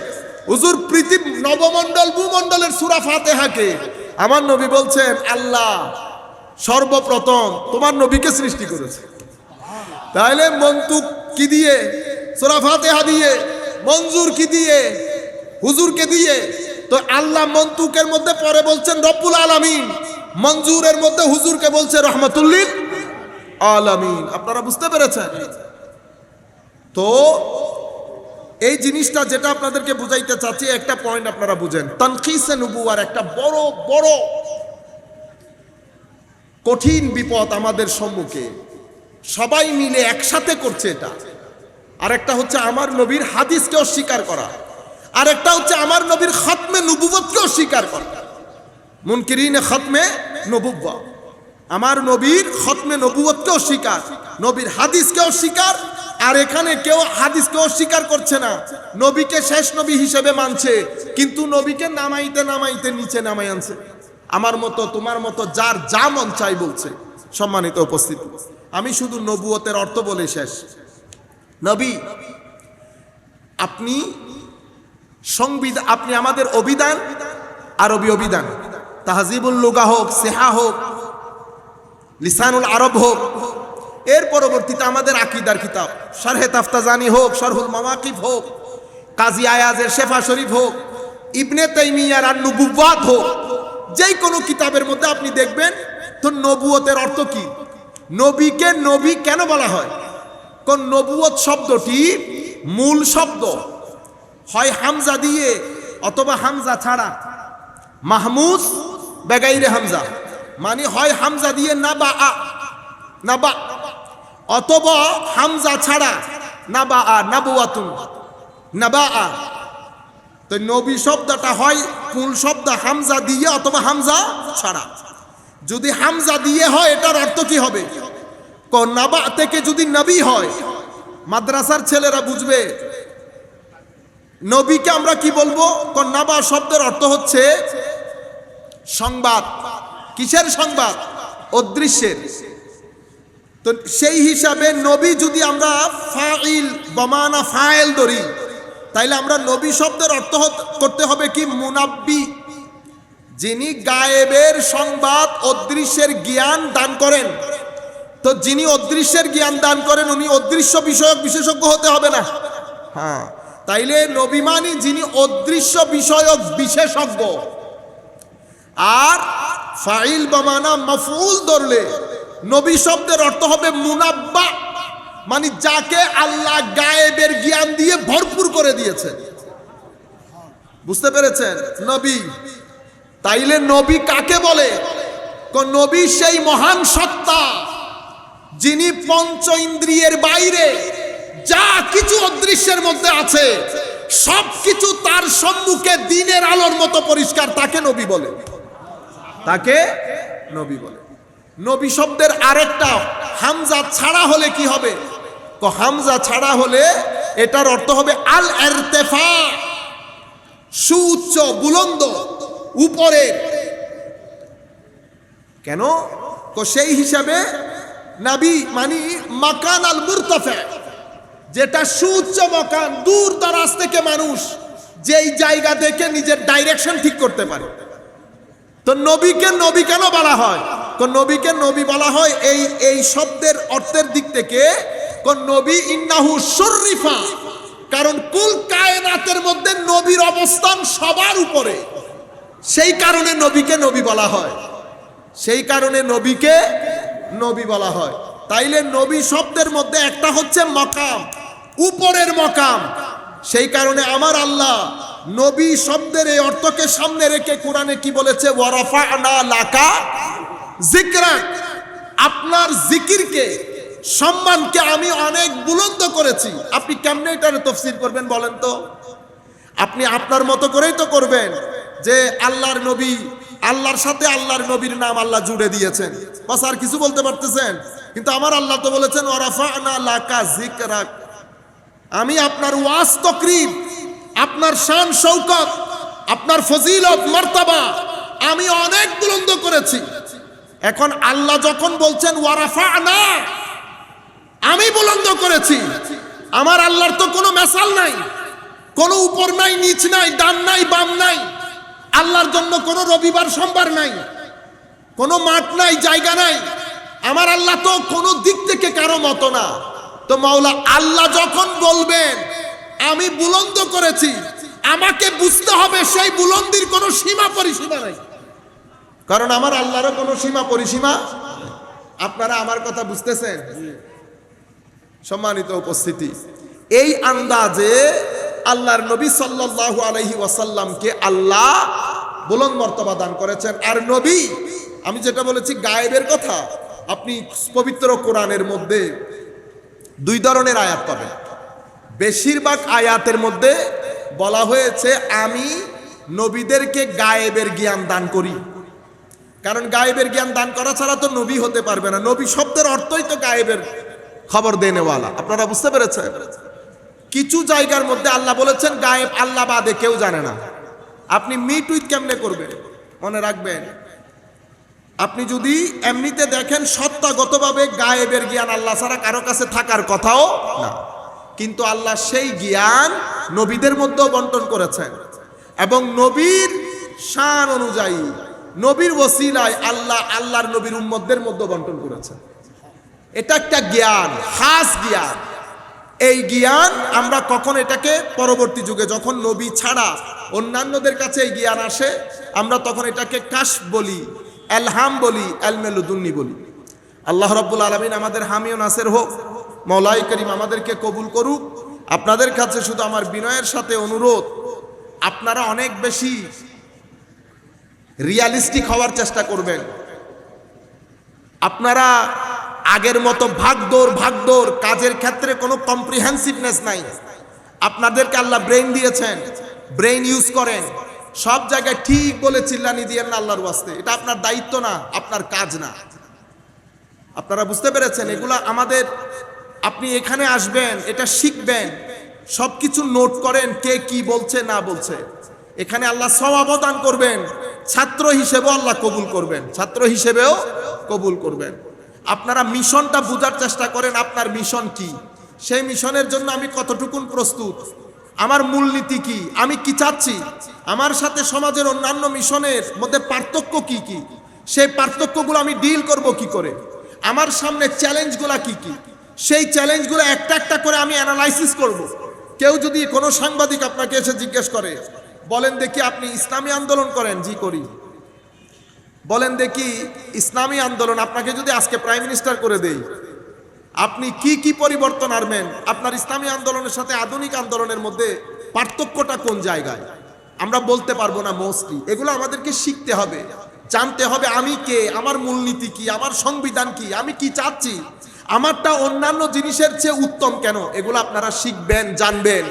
Speaker 1: হুজুর পৃথিবী নবমণ্ডল ভূমণ্ডলের সূরা ফাতিহাকে আমার নবী বলছেন আল্লাহ সর্বপ্রথম তোমার নবীকে সৃষ্টি করেছে। তাহলে মন্তুক কি দিয়ে? সূরা ফাতিহা দিয়ে। মনজুর কি দিয়ে? হুজুরকে দিয়ে। তো আল্লাহ মন্তুকের মধ্যে পরে বলছেন রব্বুল আলামিন, মনজুরের মধ্যে হুজুরকে বলছে রহমাতুল লিল আলামিন। আপনারা বুঝতে পেরেছেন? তো এই জিনিসটা যেটা আপনাদেরকে বুঝাইতে চাচ্ছি, একটা পয়েন্ট আপনারা বুঝেন, তানকিসে নবুওয়ার একটা বড় বড় কঠিন বিপদ আমাদের সম্মুখে, সবাই মিলে একসাথে করছে এটা। আরেকটা হচ্ছে আমার নবীর হাদিসকে অস্বীকার করা, আরেকটা হচ্ছে আমার নবীর খতমে নবুওয়াতকে অস্বীকার করা। মুনকিরিনে খতমে নবুওয়া, আমার নবীর খতমে নবুওয়াতকে অস্বীকার, নবীর হাদিসকে অস্বীকার। আর এখানে কেউ হাদিসকে অস্বীকার করছে না, নবীকে শেষ নবী হিসেবে মানছে, কিন্তু নবীকে নামাইতে নামাইতে নিচে নামাই আনছে। আমার মতো তোমার মতো যার যা মন চাই বলছে। সম্মানিত উপস্থিতি, আমি শুধু নবুয়তের অর্থ বলে শেষ। নবী আপনি সংবিধান, আপনি আমাদের অভিধান, আরবি অভিধান, তাহজিবুল লুগা হোক, সেহা হোক, লিসানুল আরব হোক, এর পরবর্তীতে আমাদের আকীদার কিতাব শারহে তাফতাজানি হোক, শারহুল মাওয়াকিফ হোক, কাজী আয়াজের শেফা শরীফ হোক, ইবনে তাইমিয়ার আন-নুবুওয়াত হোক, যেই কোনো কিতাবের মধ্যে আপনি দেখবেন তো নবুয়তের অর্থ কি, নবীকে নবী কেন বলা হয়? কোন নবুয়ত শব্দটি মূল শব্দ হয় হামজা দিয়ে অথবা হামজা ছাড়া, মাহমুজ বেগাইরে হামজা, মানে হয় হামজা দিয়ে নাবা নাবা, অথবা হামজা ছাড়া নাবা নাবুয়াতুন নাবা। তো নবী শব্দটা হয় মূল শব্দ হামজা দিয়ে অথবা হামজা ছাড়া। যদি হামজা দিয়ে হয় এটার অর্থ কি হবে? নাবা থেকে যদি নবী হয়, মাদ্রাসার ছেলেরা বুঝবে। নবীকে আমরা কি বলবো? নাবা শব্দের অর্থ হচ্ছে সংবাদ। কিসের সংবাদ? অদৃশ্যের। তো সেই হিসাবে নবী যদি আমরা ফাইল বমানা ফাইল ধরি, তাইলে আমরা নবী শব্দের অর্থ করতে হবে কি? মুনাব্বি, যিনি গায়েবের সংবাদ অদৃশ্যের জ্ঞান দান করেন। তো যিনি অদৃশ্যের জ্ঞান দান করেন উনি অদৃশ্য বিষয়ক বিশেষজ্ঞ হতে হবে না? হ্যাঁ, তাইলে নবী মানি যিনি অদৃশ্য বিষয়ক বিশেষজ্ঞ। আর ফাইল বমানা মাফউল ধরলে নবী শব্দের অর্থ হবে মুনাব্বা, মানে যাকে আল্লাহ গায়েবের জ্ঞান দিয়ে ভরপুর করে দিয়েছে। বুঝতে পেরেছেন? নবী। তাইলে নবী কাকে বলে? নবী সেই মহান সত্তা যিনি পঞ্চ ইন্দ্রিয়ের বাইরে যা কিছু অদৃশ্যের মধ্যে আছে সবকিছু তার সম্মুখে দিনের আলোর মতো পরিষ্কার, তাকে নবী বলে। তাকে নবী বলে। নবী শব্দের আরেকটা হামজা ছাড়া হলে কি হবে? হামজা ছাড়া হলে এটার অর্থ হবে আল ইরতিফা, সুউচ্চ, বুলন্দ, উপরে। কেন? সেই হিসাবে নবী মানে মাকান আল মুরতাফা, যেটা সুউচ্চ মাকান, দূর দরাজ থেকে মানুষ যেই জায়গা দেখে নিজের ডাইরেকশন ঠিক করতে পারে। তো নবীকে নবী কেন বলা হয়? নবীকে নবী বলা হয় এই শব্দের অর্থের দিক থেকে নবী ইন্নাহু শুররিফা, কারণ কুল কায়নাতের মধ্যে নবীর অবস্থান সবার উপরে, সেই কারণে নবীকে নবী বলা হয়, সেই কারণে নবীকে নবী বলা হয়। তাইলে নবী শব্দের মধ্যে একটা হচ্ছে মাকাম, উপরের মাকাম। সেই কারণে আমার আল্লাহ নবী শব্দের এই অর্থকে সামনে রেখে কোরআনে কি বলেছে? ওয়ারাফা'না লাকা যিকরাক, আপনার জিকিরকে, সম্মানকে আমি অনেক বুলন্দ করেছি। আপনি কেমনে এটার তাফসীর করবেন বলেন তো? আপনি আপনার মতো করেই তো করবেন যে আল্লাহর নবী, আল্লাহর সাথে আল্লাহর নবীর নাম আল্লাহ জুড়ে দিয়েছেন, বাস আর কিছু বলতে পারতেছেন। কিন্তু আমার আল্লাহ তো বলেছেন ওয়ারাফা'না লাকা যিকরাক, আমি আপনার ওয়াজ তাকরীর, আপনার শান শৌকত, আপনার ফজিলত মার্তাবা আমি অনেক বুলন্দ করেছি। এখন আল্লাহ যখন বলছেন ওয়ারাফা'না, আমি বুলন্দ করেছি, আমার আল্লাহর তো কোনো মেসাল নাই, কোনো উপর নাই, নিচ নাই, ডান নাই, বাম নাই। আল্লাহর জন্য কোনো রবিবার সোমবার নাই, কোনো মাঠ নাই, জায়গা নাই। আমার আল্লাহ তো কোনো দিক থেকে কারো মতো না। তো মাওলা আল্লাহ যখন বলবেন আমি বুলন্দ করেছি, আমাকে বুঝতে হবে সেই বুলন্দির কোনো সীমা পরিসীমা নাই, কারণ আমার আল্লাহরও কোনো সীমা পরিসীমা। আপনারা আমার কথা বুঝতেছেন? সম্মানিত উপস্থিতি, এই আন্দাজে আল্লাহর নবী সাল্লাল্লাহু আলাইহি ওয়াসাল্লামকে আল্লাহ বুলন্দ মর্তবা দান করেছেন। আর নবী, আমি যেটা বলেছি গায়েবের কথা, আপনি পবিত্র কোরআনের মধ্যে দুই ধরনের আয়াত পাবেন। বেশিরভাগ আয়াতের মধ্যে বলা হয়েছে আমি নবীদেরকে গায়েবের জ্ঞান দান করি, কারণ গায়েবের জ্ঞান দান করা ছাড়া তো নবী হতে পারবে না। নবী শব্দের অর্থই তো গায়েবের খবর দেনেওয়ালা। আপনারা বুঝতে পেরেছেন? কিছু জায়গার মধ্যে আল্লাহ বলেছেন গায়েব আল্লাহ বাদে কেউ জানে না। আপনি মিট উইথ কেমনে করবেন? মনে রাখবেন, আপনি যদি এমনিতে দেখেন সত্তাগতভাবে গায়েবের জ্ঞান আল্লাহ ছাড়া কারো কাছে থাকার কথাও না, কিন্তু আল্লাহ সেই জ্ঞান নবীদের মধ্যেও বন্টন করেছেন, এবং নবীর শান অনুযায়ী, নবীর ওসিলায় আল্লাহ আল্লাহর নবীর উম্মতদের মধ্যে বন্টন করেছেন। এটা একটা জ্ঞান, খাস জ্ঞান। এই জ্ঞান আমরা কখন এটাকে পরবর্তী যুগে যখন নবী ছাড়া অন্যান্যদের কাছে এই জ্ঞান আসে, আমরা তখন এটাকে কাশফ বলি, এলহাম বলি, এলমেলুদুন্নি বলি। আল্লাহ রাব্বুল আলামিন আমাদের হামি ও নাসির হোক। মওলাই করিম আমাদেরকে কবুল করুক। আপনাদের কাছে শুধু আমার বিনয়ের সাথে অনুরোধ, আপনারা অনেক বেশি রিয়ালিস্টিক হওয়ার চেষ্টা করবেন। আপনারা আগের মতো ভাগদৌড় কাজের ক্ষেত্রে কোনো কম্প্রিহেন্সিভনেস নাই। আপনাদেরকে আল্লাহ ব্রেইন দিয়েছেন, ব্রেইন ইউজ করেন। সব জায়গায় ঠিক বলে চিল্লানি দিয়েন না আল্লাহর ওয়াস্তে, এটা আপনার দায়িত্ব না, আপনার কাজ না। আপনারা বুঝতে পেরেছেন? এগুলা আমাদের, আপনি এখানে আসবেন, এটা শিখবেন, সবকিছু নোট করেন কে কি বলছে না বলছে। এখানে আল্লাহ সওয়াব দান করবেন, ছাত্র হিসেবেও আল্লাহ কবুল করবেন, ছাত্র হিসেবেও কবুল করবেন। আপনারা মিশনটা বোঝার চেষ্টা করেন, আপনার মিশন কি, সেই মিশনের জন্য আমি কতটুকুন প্রস্তুত, আমার মূলনীতি কি, আমি কি চাচ্ছি, আমার সাথে সমাজের অন্যান্য মিশনের মধ্যে পার্থক্য কি কি, সেই পার্থক্যগুলো আমি ডিল করব কি করে, আমার সামনে চ্যালেঞ্জগুলো কি কি, সেই চ্যালেঞ্জগুলো একটা একটা করে আমি অ্যানালাইসিস করব। কেউ যদি কোনো সাংবাদিক আপনাকে এসে জিজ্ঞেস করে, বলেন দেখি আপনি ইসলামী আন্দোলন করেন? জি করি। বলেন দেখি ইসলামী আন্দোলন আপনাকে যদি আজকে প্রাইম মিনিস্টার করে দেই, আপনি কি কি পরিবর্তন আনবেন? আপনার ইসলামী আন্দোলনের সাথে আধুনিক আন্দোলনের মধ্যে পার্থক্যটা কোন জায়গায়? আমরা বলতে পারবো না মোস্টলি। এগুলো আমাদেরকে শিখতে হবে, জানতে হবে আমি কে, আমার মূলনীতি কি, আমার সংবিধান কি, আমি কি চাচ্ছি, আমারটা অন্যান্য জিনিসের চেয়ে উত্তম কেন, এগুলো আপনারা শিখবেন, জানবেন।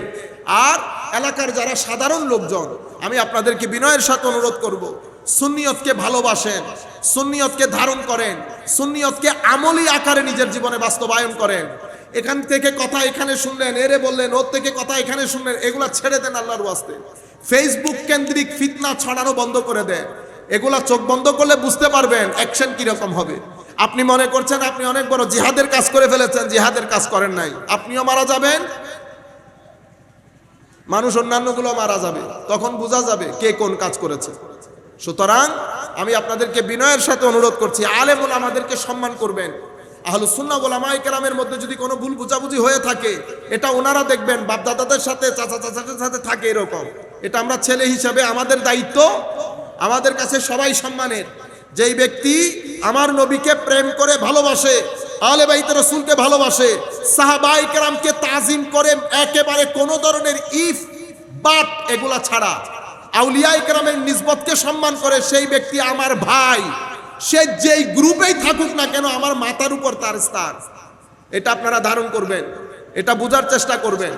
Speaker 1: আর এলাকার যারা সাধারণ লোকজন, আমি আপনাদেরকে বিনয়ের সাথে অনুরোধ করব, সুন্নিয়তকে ভালোবাসেন, সুন্নিয়তকে ধারণ করেন, সুন্নিয়তকে আমলি আকারে নিজের জীবনে বাস্তবায়ন করেন। এখান থেকে কথা এখানে শুনলেন, এরে বললেন, ওর থেকে কথা এখানে শুনলেন, এগুলা ছেড়ে দেন আল্লাহর ওয়াস্তে। ফেসবুক কেন্দ্রিক ফিতনা ছড়ানো বন্ধ করে দেন। এগুলা চোখ বন্ধ করলে বুঝতে পারবেন অ্যাকশন কিরকম হবে। আপনি মনে করছেন আপনি অনেক বড় জিহাদের কাজ করে ফেলেছেন, জিহাদের কাজ করেন নাই, আপনিও মারা যাবেন, মানুষ অন্যান্যগুলো মারা যাবে, তখন বোঝা যাবে কে কোন কাজ করেছে। সুতরাং আমি আপনাদেরকে বিনয়ের সাথে অনুরোধ করছি, আলেম ওলামাদেরকে সম্মান করবেন। আহলুস সুন্নাহ ওয়াল জামাআয়ে কেরামের মধ্যে যদি কোনো ভুল বুঝাবুঝি হয়ে থাকে, এটা ওনারা দেখবেন বাপদাদাদের সাথে চাচা চাচাদের সাথে থাকে এরকম, এটা আমরা ছেলে হিসাবে আমাদের দায়িত্ব, আমাদের কাছে সবাই সম্মানের। যেই ব্যক্তি আমার নবীকে প্রেম করে ভালোবাসে, আলে বাইত রাসূলকে ভালোবাসে, সাহাবায়ে কেরামকে তাজিম করে, একেবারে কোনো ধরনের ইফ বাট এগুলা ছাড়া আউলিয়ায়ে কেরামের নিসবতকে সম্মান করে, সেই ব্যক্তি আমার ভাই, সে যেই গ্রুপেই থাকুক না কেন আমার মাথার উপর তার স্থান। এটা আপনারা ধারণ করবেন, এটা বোঝার চেষ্টা করবেন।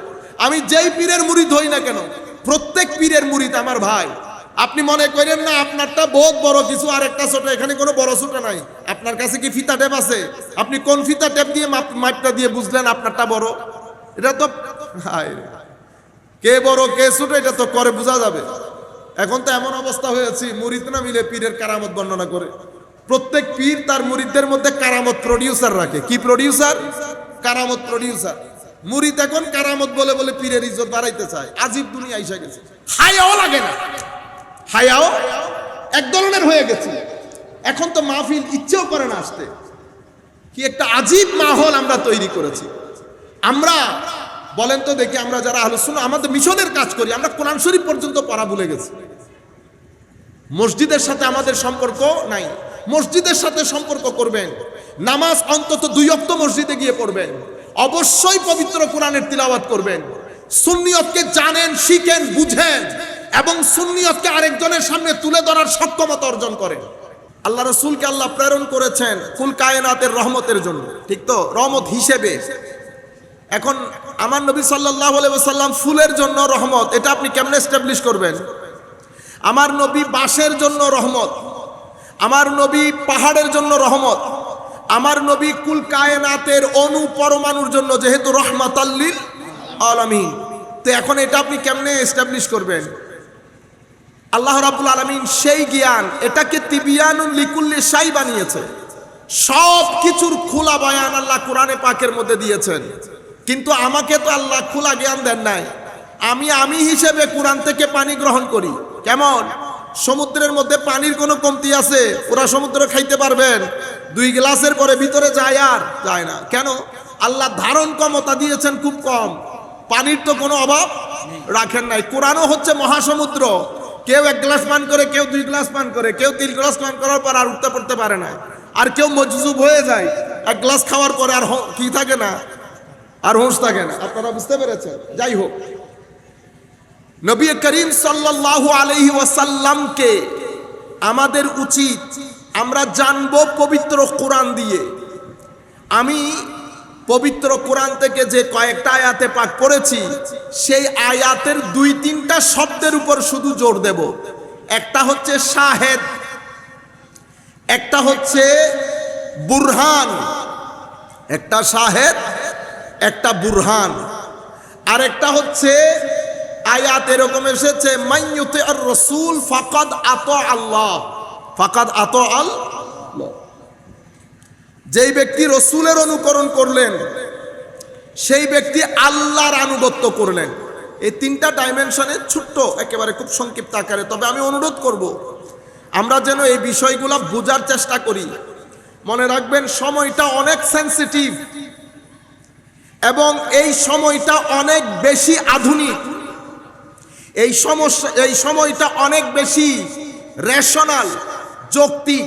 Speaker 1: আমি যেই পীরের মুরিদ হই না কেন, প্রত্যেক পীরের মুরিদ আমার ভাই। আপনি মনে করেন না আপনারটা বহুত বড় কিছু আর একটা ছোট, এখানে কোনো বড় ছোট নাই। আপনার কাছে কি ফিতা টেপ আছে? আপনি কোন ফিতা টেপ দিয়ে মাপটা দিয়ে বুঝলেন আপনারটা বড়? এটা তো কে বড় কে ছোট এটা তো করে বোঝা যাবে। এখন তো এমন অবস্থা হয়েছে, মুরিদ না মিলে পীরের কারামত বর্ণনা করে। প্রত্যেক পীর তার মুরিদদের মধ্যে কারামত প্রডিউসার রাখে। কি প্রডিউসার? কারামত প্রডিউসার। মুরিদ এখন কারামত বলে বলে পীরের ইজ্জত বাড়াইতে চায়। আজীব দুনিয়া আইসা গেছে, হায়াও লাগে না, হায়াও এক ধরনের হয়ে গেছে। এখন তো মাহফিল ইচ্ছেও করে না আসতে। কি একটা আজীব মাহল আমরা তৈরি করেছি। আমরা বলেন তো দেখি, আমরা যারা আহলুস সুন্নাহ আমাদের মিশনের কাজ করি, আমরা কোরআন শরীফ পর্যন্ত পড়া ভুলে গেছি। মসজিদের সাথে আমাদের সম্পর্ক নাই। মসজিদের সাথে সম্পর্ক করবেন, নামাজ অন্তত 2 ওয়াক্ত মসজিদে গিয়ে পড়বেন, অবশ্যই পবিত্র কোরআনের তিলাওয়াত করবেন, সুন্নিয়তকে জানেন, শিখেন, বুঝেন এবং সুন্নিয়তকে আরেকজনের সামনে তুলে ধরার সক্ষমতা অর্জন করেন। আল্লাহ রাসূলকে আল্লাহ প্রেরণ করেছেন কুল কায়নাতের রহমতের জন্য, ঠিক তো? রহমত হিসেবে। এখন আমার নবী সাল্লাল্লাহু আলাইহি ওয়াসাল্লাম ফুলের জন্য রহমত, এটা আপনি কেমনে এস্টাবলিশ করবেন? আমার নবী বাঁশের জন্য রহমত, আমার নবী পাহাড়ের জন্য রহমত, আমার নবী কুল কায়নাতের অণু পরমাণুর জন্য যেহেতু রহমাতাল লিল আলামিন। তো এখন এটা আপনি কেমনে এস্টাবলিশ করবেন? আল্লাহ রাব্বুল আলামিন সেই জ্ঞান, এটাকে তিবিয়ানুন লিকুল্লি শাই বানিয়েছে। সব কিছুর খোলা বয়ান আল্লাহ কোরআনে পাকের মধ্যে দিয়েছেন। কিন্তু আমাকে তো আল্লাহ খোলা জ্ঞান দেন নাই। আমি হিসেবে কোরআন থেকে পানি গ্রহণ করি। কেমন? সমুদ্রের মধ্যে পানির কোনো কমতি আছে? পুরা সমুদ্র খাইতে পারবেন? 2 গ্লাসের পরে ভিতরে যায় আর যায় না। কেন? আল্লাহ ধারণ ক্ষমতা দিয়েছেন খুব কম, পানির তো কোনো অভাব রাখেন নাই। কোরআনও হচ্ছে মহাসমুদ্র, কেউ 1 গ্লাস পান করে, কেউ 2 গ্লাস পান করে, কেউ 3 গ্লাস পান করার পর আর উঠতে পড়তে পারে না, আর কেউ মজজুব হয়ে যায় 1 গ্লাস খাওয়ার পরে আর কি থাকে না, আর হুঁশ থাকে না। আপনারা বুঝতে পেরেছেন? যাই হোক, নবী করিম সাল্লাল্লাহু আলাইহি ওয়াসাল্লামকে আমাদের উচিত আমরা জানবো পবিত্র কোরআন দিয়ে। আমি পবিত্র কোরআন থেকে যে কয়েকটা আয়াতে পাক পড়েছি, সেই আয়াতের 2-3টা শব্দের উপর শুধু জোর দেব। একটা হচ্ছে শাহেদ, একটা হচ্ছে বুরহান, একটা শাহেদ, একটা বুরহান, আর একটা হচ্ছে আয়াত এরকম এসেছে মাইয়ুতি আর রাসূল ফাকাদ আতা আল্লাহ, ফাকাদ আতা আল্লাহ। যেই ব্যক্তি রসুলের অনুকরণ করলেন সেই ব্যক্তি আল্লাহর আনুগত্য করলেন। এই 3টা ডাইমেনশনে ছোট্ট একেবারে খুব সংক্ষিপ্ত আকারে, তবে আমি অনুরোধ করব আমরা যেন এই বিষয়গুলো বোঝার চেষ্টা করি। মনে রাখবেন সময়টা অনেক সেনসিটিভ এবং এই সময়টা অনেক বেশি আধুনিক, এই সময়টা অনেক বেশি রেশনাল, যৌক্তিক,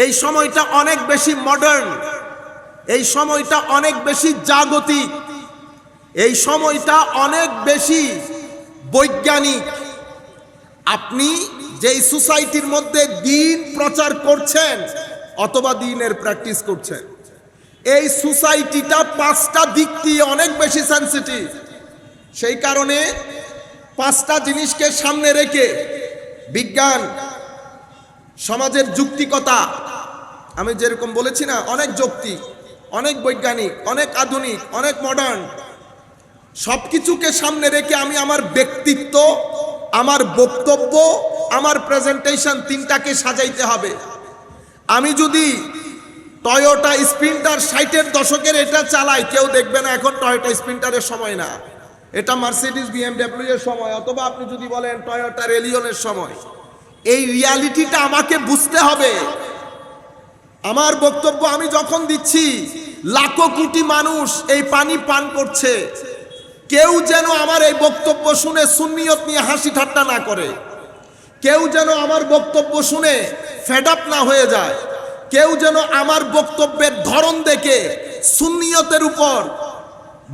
Speaker 1: এই সময়টা অনেক বেশি মডার্ন, এই সময়টা অনেক বেশি জাগতিক, এই সময়টা অনেক বেশি বৈজ্ঞানিক। আপনি যেই সোসাইটির মধ্যে দিন প্রচার করছেন অথবা দিনের প্র্যাকটিস করছেন, এই সোসাইটিটা 5টা দিক দিয়ে অনেক বেশি সেনসিটিভ। সেই কারণে 5টা জিনিসকে সামনে রেখে বিজ্ঞান, সমাজের যৌক্তিকতা, আমি যেরকম বলেছি না অনেক যৌক্তিক, অনেক বৈজ্ঞানিক, অনেক আধুনিক, অনেক মডার্ন, সবকিছুকে সামনে রেখে আমি আমার ব্যক্তিত্ব, আমার বক্তব্য, আমার প্রেজেন্টেশন তিনটাকে সাজাইতে হবে। আমি যদি টয়োটা স্প্রিন্টার 60-এর দশকের এটা চালাই, কেউ দেখবে না এখন টয়োটা স্প্রিন্টারের সময় না, এটা মার্সিডিজ বিএমডব্লিউ এর সময়, অথবা আপনি যদি বলেন টয়োটা রেলিয়নের সময়। এই রিয়ালিটিটা আমাকে বুঝতে হবে। আমার বক্তব্য আমি যখন দিচ্ছি, লাখো কোটি মানুষ এই পানি পান করছে, কেউ যেন আমার এই বক্তব্য শুনে সুন্নিয়ত নিয়ে হাসি ঠাট্টা না করে, কেউ যেন আমার বক্তব্য শুনে ফেড আপ না হয়ে যায়, কেউ যেন আমার বক্তব্যের ধরন দেখে সুন্নিয়তের উপর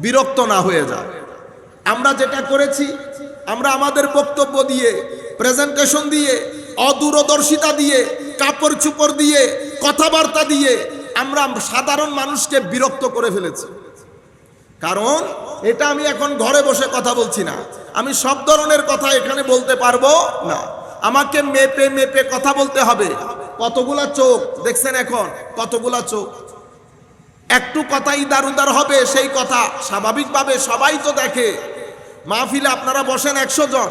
Speaker 1: বিরক্ত না হয়ে যায়। আমরা যেটা করেছি, আমরা আমাদের বক্তব্য দিয়ে, প্রেজেন্টেশন দিয়ে, অদূরদর্শিতা দিয়ে, কাপড় চুপড় দিয়ে, কথাবার্তা দিয়ে আমরা সাধারণ মানুষকে বিরক্ত করে ফেলেছি। কারণ এটা আমি এখন ঘরে বসে কথা বলছি না, আমি সব ধরনের কথা এখানে বলতে পারবো না, আমাকে মেপে মেপে কথা বলতে হবে। কতগুলা চোখ দেখছেন এখন, কতগুলা চোখ, একটু কথা ইদার উদার হবে, সেই কথা স্বাভাবিকভাবে সবাই তো দেখে। মাহফিলে আপনারা বসেন 100 জন,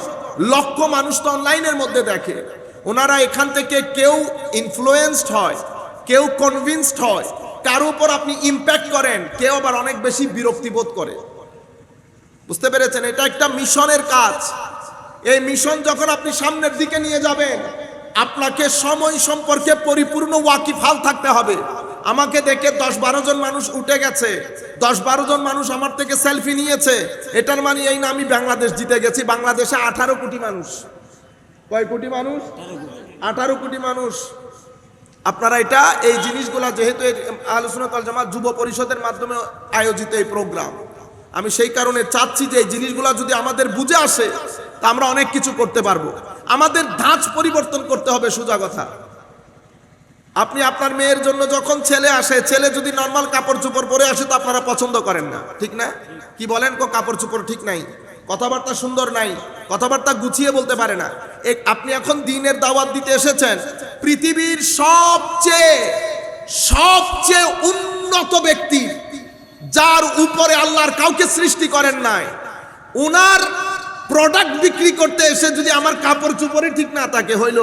Speaker 1: লক্ষ মানুষ তো অনলাইনের মধ্যে দেখে। ওনারা এখান থেকে কেউ ইনফ্লুয়েন্সড হয়, কেউ কনভিন্সড হয়, কারো উপর আপনি ইম্প্যাক্ট করেন, কেউ আবার অনেক বেশি বিরক্তিবোধ করে। বুঝতে পেরেছেন? এটা একটা মিশনের কাজ। এই মিশন যখন আপনি সামনের দিকে নিয়ে যাবেন, আপনাকে সময় সম্পর্কে পরিপূর্ণ ওয়াকিফাল থাকতে হবে। আমাকে দেখে 10-12 জন মানুষ উঠে গেছে, 10-12 জন মানুষ আমার থেকে সেলফি নিয়েছে, এটার মানে এই না আমি বাংলাদেশ জিতে গেছি। বাংলাদেশে 18 কোটি মানুষ। কয় কোটি মানুষ? 18 কোটি মানুষ। আপনারা এটা এই জিনিসগুলা, যেহেতু আহলুস সুন্নাত ওয়াল জামাত যুব পরিষদের মাধ্যমে আয়োজিত এই প্রোগ্রাম, আমি সেই কারণে চাচ্ছি যে এই জিনিসগুলা যদি আমাদের বুঝে আসে, তা আমরা অনেক কিছু করতে পারবো। আমাদের ধাঁচ পরিবর্তন করতে হবে, সোজা কথা। আপনি আপনার মেয়ের জন্য যখন ছেলে আসে, ছেলে যদি নর্মাল কাপড় চোপড় পরে আসে তো আপনারা পছন্দ করেন না, ঠিক না? কি বলেন, কাপড় চোপড় ঠিক নাই, কথাবার্তা সুন্দর নাই, কথাবার্তা গুছিয়ে বলতে পারে না। আপনি এখন দ্বীনের দাওয়াত দিতে এসেছেন, পৃথিবীর সবচেয়ে উন্নত ব্যক্তি, যার উপরে আল্লাহর কাউকে সৃষ্টি করেন নাই, ওনার প্রোডাক্ট বিক্রি করতে এসে যদি আমার কাপড় চোপড়ে ঠিক না থাকে, হইল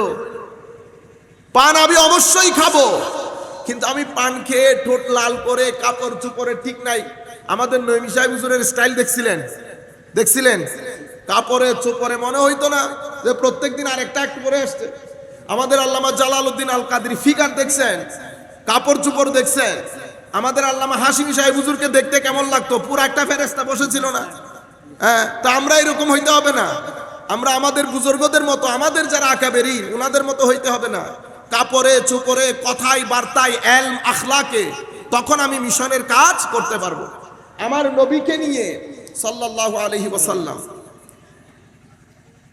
Speaker 1: পান আমি অবশ্যই খাবো, কিন্তু আমি পান খেয়ে ঠোঁট লাল করে কাপড় চোপড়ে ঠিক নাই। আমাদের নঈমী সাহেব হুজুরের স্টাইল দেখছিলেন? কাপড়ে চোপড়ে মনে হইতো না যে প্রত্যেকদিন আরেকটা একটু পরে আসছে। আমাদের আল্লামা জালালউদ্দিন আল কাদরি ফিগার দেখছেন, কাপড় চোপড় দেখছেন। আমাদের আল্লামা হাশিমি সাহেব হুজুরকে দেখতে কেমন লাগতো, পুরো একটা ফেরেশতা বসেছিল না? হ্যাঁ, তা আমরা এরকম হইতে হবে না। আমরা আমাদের বুজুর্গদের মতো, আমাদের যারা আকাবেরিন, ওনাদের মতো হইতে হবে না। কাপড়ে চোপড়ে, কথায় বার্তায়, এলম আখলাকে, তখন আমি মিশনের কাজ করতে পারবো। আমার নবীকে নিয়ে সাল্লাল্লাহু আলাইহি ওয়াসাল্লাম,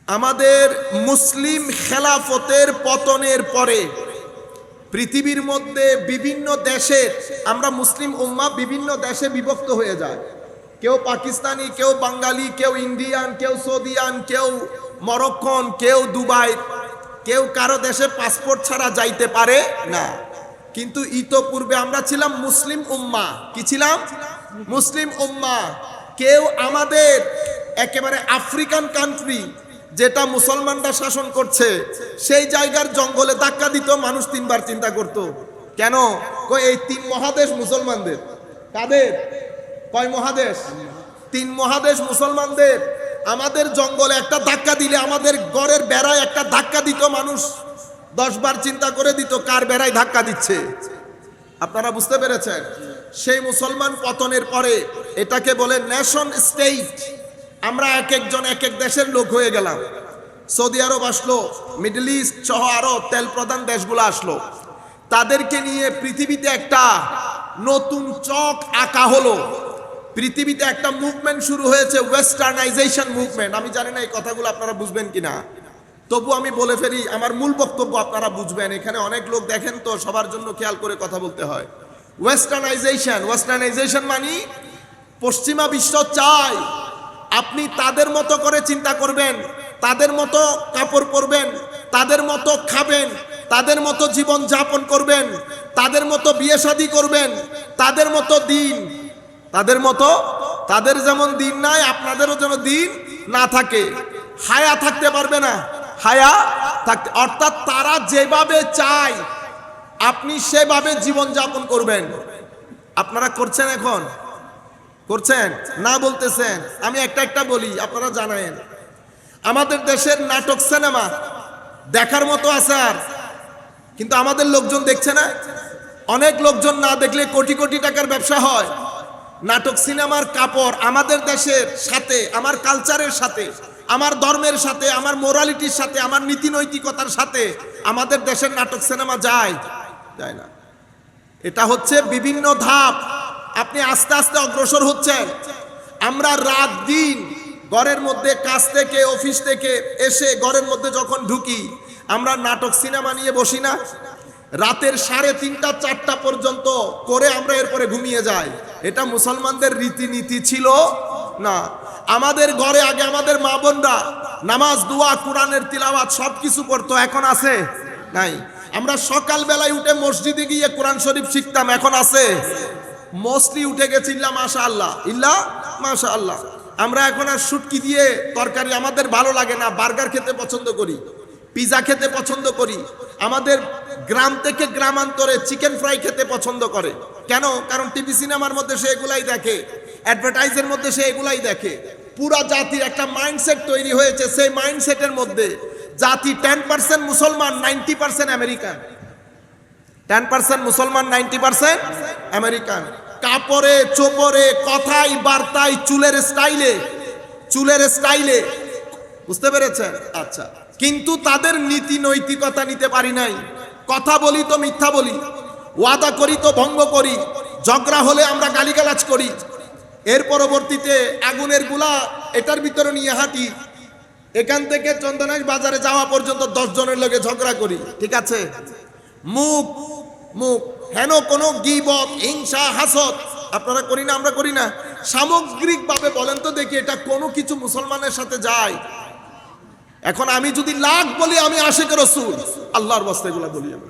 Speaker 1: আমাদের মুসলিম খেলাফতের পতনের পরে পৃথিবীর মধ্যে বিভিন্ন দেশে, আমরা মুসলিম উম্মাহ বিভিন্ন দেশে বিভক্ত হয়ে যায়। কেউ পাকিস্তানি, কেউ বাঙালি, কেউ ইন্ডিয়ান, কেউ সৌদিয়ান, কেউ মরক্কন, কেউ দুবাই, কেউ কারো দেশে পাসপোর্ট ছাড়া যাইতে পারে না। কিন্তু ইতোপূর্বে আমরা ছিলাম মুসলিম উম্মাহ। কি ছিলাম? মুসলিম উম্মাহ। কেউ আমাদের একেবারে আফ্রিকান কান্ট্রি, যেটা মুসলমানরা শাসন করছে, সেই জায়গার জঙ্গলে ধাক্কা দিত, মানুষ 3 বার চিন্তা করত। কেন? এই 3 মহাদেশ মুসলমানদের। কাদের? কয় মহাদেশ? 3 মহাদেশ মুসলমানদের। আমাদের জঙ্গলে একটা ধাক্কা দিলে, আমাদের ঘরের বেড়ায় একটা ধাক্কা দিত, মানুষ 10 বার চিন্তা করে দিত কার বেড়ায় ধাক্কা দিচ্ছে। আপনারা বুঝতে পেরেছেন? সেই মুসলমান পতনের পরে এটাকে বলে নেশন স্টেট। আমরা এক একজন এক এক দেশের লোক হয়ে গেলাম। সৌদি আরব আসলো, মিডল ইস্ট সহ আরো তেল প্রধান দেশগুলো আসলো। তাদেরকে নিয়ে পৃথিবীতে একটা নতুন চক আঁকা হলো। পৃথিবীতে একটা মুভমেন্ট শুরু হয়েছে, ওয়েস্টার্নাইজেশন মুভমেন্ট। আমি জানি না এই কথাগুলো আপনারা বুঝবেন কিনা, তবু আমি বলে ফেলি, আমার মূল বক্তব্য আপনারা বুঝবেন। এখানে অনেক লোক দেখেন তো, সবার জন্য খেয়াল করে কথা বলতে হয়। ওয়েস্টার্নাইজেশন মানে পশ্চিমা বিশ্ব চায় আপনি তাদের মতো করে চিন্তা করবেন, তাদের মতো কাপড় পরবেন, তাদের মতো খাবেন, তাদের মতো জীবন যাপন করবেন, তাদের মতো বিয়ে শাদী করবেন, তাদের মতো দিন, তাদের যেমন দিন নাই আপনাদেরও যেন দিন না থাকে। হায়া থাকতে পারবে না, হায়া থাকতে, অর্থাৎ তারা যেভাবে চায় আপনি সেভাবে জীবন যাপন করবেন। আপনারা করছেন? এখন করছেন না বলতেছেন? আমি একটা বলি, আপনারা জানেন আমাদের দেশের নাটক সিনেমা দেখার মতো আছে আর, কিন্তু আমাদের লোকজন দেখছে না। অনেক লোকজন না দেখলে কোটি কোটি টাকার ব্যবসা হয়। নাটক সিনেমার কাপড় আমাদের দেশের সাথে, আমার কালচারের সাথে, আমার ধর্মের সাথে, আমার মোরালিটির সাথে, আমার নীতি নৈতিকতার সাথে আমাদের দেশের নাটক সিনেমা যায় না। এটা হচ্ছে বিভিন্ন ধাপ, আপনি আস্তে আস্তে অগ্রসর হচ্ছেন। আমরা রাত দিন ঘরের মধ্যে কাজ থেকে অফিস থেকে এসে ঘরের মধ্যে যখন ঢুকি আমরা নাটক সিনেমা নিয়ে বসি না, রাতের 3:30 4টা পর্যন্ত করে আমরা এরপরে ঘুমিয়ে যাই। এটা মুসলমানদের রীতিনীতি ছিল না। আমাদের ঘরে আগে আমাদের মা বোনরা নামাজ, দোয়া, কোরআনের তিলাওয়াত সবকিছু পড়তো, এখন আছে? নাই। আমরা সকাল বেলায় উঠে মসজিদে গিয়ে কোরআন শরীফ শিখতাম, এখন আছে? মোস্টলি উঠে গেছে, ইল্লা মাশাআল্লাহ, ইল্লা মাশাআল্লাহ। আমরা এখন আর শুটকি দিয়ে তরকারি আমাদের ভালো লাগে না, বার্গার খেতে পছন্দ করি, পিজা খেতে পছন্দ করি। আমাদের গ্রাম থেকে গ্রামান্তরে চিকেন ফ্রাই খেতে পছন্দ করে। কেন? কারণ টিভি সিনেমার মধ্যে সে এগুলাই দেখে, অ্যাডভার্টাইজের মধ্যে সে এগুলাই দেখে। পুরা জাতির একটা মাইন্ডসেট তৈরি হয়েছে, সেই মাইন্ডসেটের মধ্যে জাতি 10% মুসলমান, 90% আমেরিকান। 10% মুসলমান, 90% আমেরিকান। কাপড়ে চোপড়ে, কথাই বার্তায়, চুলের স্টাইলে, বুঝতে পেরেছেন? আচ্ছা, কিন্তু তাদের নীতি নৈতিকতা নিতে পারি নাই। কথা বলি তো মিথ্যা বলি, ওয়াদা করি তো ভঙ্গ করি, ঝগড়া হলে আমরা গালিগালাজ করি। এর পরবর্তীতে আগুনের গুলা এটার ভিতরে নিয়ে হাঁটি, এখান থেকে চন্দনাইশ বাজারে যাওয়া পর্যন্ত 10 জনের লগে ঝগড়া করি। ঠিক আছে? মুখ হেন কোনো গীবত, হিংসা, হাসদ আপনারা করি না? আমরা করি না? সামগ্রিকভাবে বলেন তো দেখি, এটা কোনো কিছু মুসলমানের সাথে যায়? এখন আমি যদি লাখ বলি আমি আশিক রাসূল, আল্লাহর ওয়াস্তে এগুলা বলি আমি।